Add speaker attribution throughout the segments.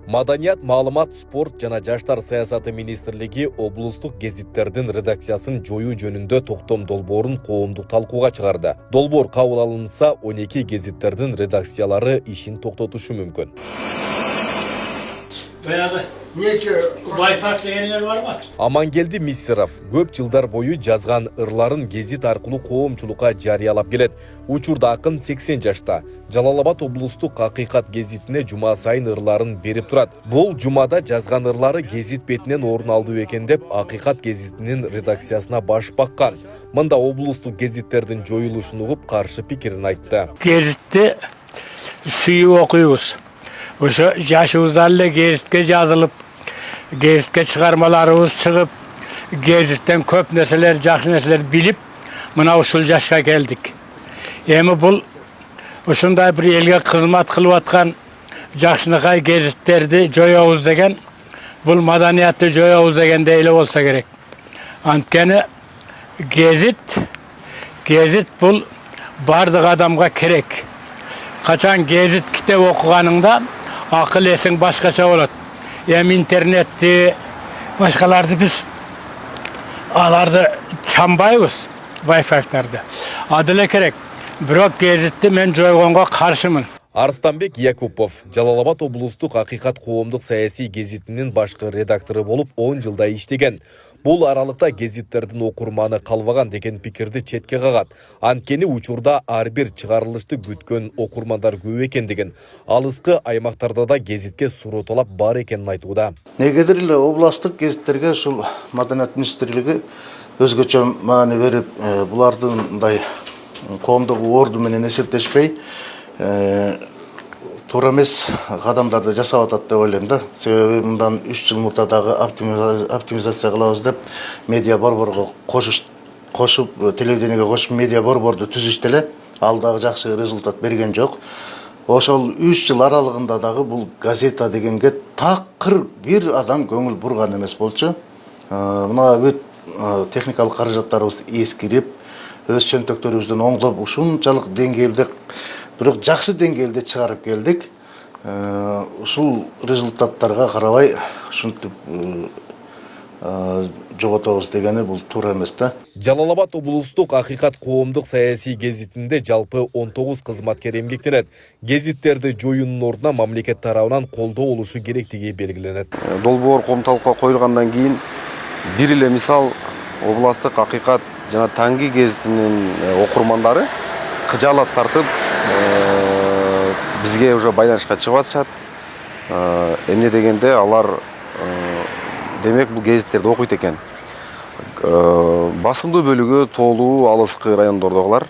Speaker 1: Маданият, маалымат, спорт жана жаштар саясаты министрлиги облустук гезиттердин редакциясын жоюу жөнүндө токтом долбоорун коомдук талкууга чыгарды. Долбоор кабыл алынса, 12 гезиттердин редакциялары ишин токтотушу мүмкүн.
Speaker 2: Wi-Fi degenler var mı?
Speaker 1: Амангелди Миссеров көп жылдар бою жазган ырларын гезит аркылуу коомчулукка жарыялап келет. Учурда акын 80 жашта. Жалал-Абад облустук Акыйкат гезитине жума сайын ырларын берип турат. Бул жумада жазган ырлары гезит бетинен орун алды экен деп Акыйкат гезитинин редакциясына баш баккан. Мында облустук гезиттердин жоюлушун угуп каршы пикирин айтты.
Speaker 2: Gezit'te suyu okuyuz. Ошо жашыбыздан эле гезитке жазылып, гезитке чыгармаларыбыз чыгып, гезиттен көп нерселер, жакшы нерселер билип, мына ушул жашка келдик. Эми бул ушундай бир элге кызмат кылып аткан жакшынакай гезиттерди жоёбуз деген, бул маданиятты жоёбуз дегендей эле болсо керек. Анткени гезит бул бардык адамга керек. Качан гезит китеп окуганыңда акыл эсиң башкача болот. Эми интернетти, башкаларды биз аларды чамбайбыз, Wi-Fi'ларды. Адыле керек. Бирок гезитти мен жойгонго каршымын.
Speaker 1: Арыстанбек Якупов Жалал-Абад облустук Акыйкат коомдук саясий гезитинин башкы редактору болуп 10 жылда иштеген. Бул аралыкта гезиттердин окурманы калбаган деген пикирди четке кагат. Анткени учурда ар бир чыгарылышты күткөн окурмандар көп экендигин, алыскы аймактарда да гезитке суроо талап бар экенин айтууда.
Speaker 3: Негедир эле областтык гезиттерге ушул Маданият министрлиги өзгөчө маани берип, булардын мындай коомдук орду менен эсептешпей, туура эмес кадамдарды жасап атат деп ойлойм да. Себеби мындан 3 жыл мурдагы оптимизация кылабыз деп медиа борборго кошуп, телевидениеге кошуп медиа борборду түзүштү эле. Ал дагы жакшы результат берген жок. Ошол 3 жыл аралыгында дагы бул газета дегенге такыр бир адам көңүл бурган эмес болчу. Мына бүт техникалык каражаттарыбыз эскирип, өз чөнтөктөрүбүздүн оңдоп ушунчалык деңгээлде, бирок жакшы деңгээлде чыгарып келдик. Ушул результаттарга карабай ушинтип жоготобуз дегени бул туура эмес да.
Speaker 1: Жалал-Абад облустук Акыйкат коомдук саясий гезитинде жалпы 19 кызматкер эмгектенет. Гезиттерди жоюунун ордуна мамлекет тарабынан колдоо болушу керектиги белгиленет.
Speaker 4: Долбоор коом талкууга коюлгандан кийин бир эле мисал областтык Акыйкат жана Таңги гезитинин окурмандары кыжаалат тартып бизге уже байланышка чыгып атышат. Эмне дегенде алар демек бул гезиттерди окуйт экен. Басымдуу бөлүгү тоолуу алыскы райондордогулар.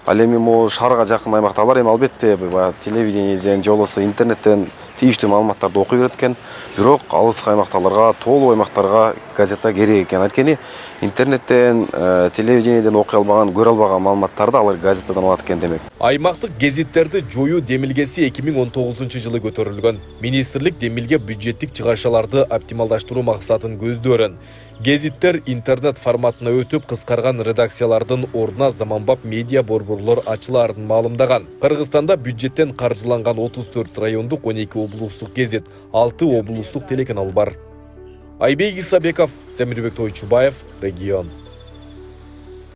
Speaker 4: Ал эми могу шаарга жакын аймактагылар эми албетте телевидениеден же болбосо интернеттен тийиштүү маалыматтарды окуй берет экен. Бирок алыскы аймактагыларга, тоолуу аймактарга газета керек экен. Анткени интернеттен, телевидениеден окуй албаган, көрө албаган маалыматтарды алар газетадан алат экен демек.
Speaker 1: Аймактык гезиттерди жоюу демилгеси 2019 жылы көтөрүлгөн. Министрлик демилге бюджеттик чыгарышаларды оптималдаштыруу максатын көздөрөн. Гезиттер интернет форматына өтүп, кыскарган редакциялардын ордуна заманбап медиа борборлор ачылаарын маалымдаган. Кыргызстанда бюджеттен каржыланган 34 райондук 12 облустук гезит, 6 облустук телеканал бар. Айбек Исабеков, Замирбек Тойчубаев, Регион.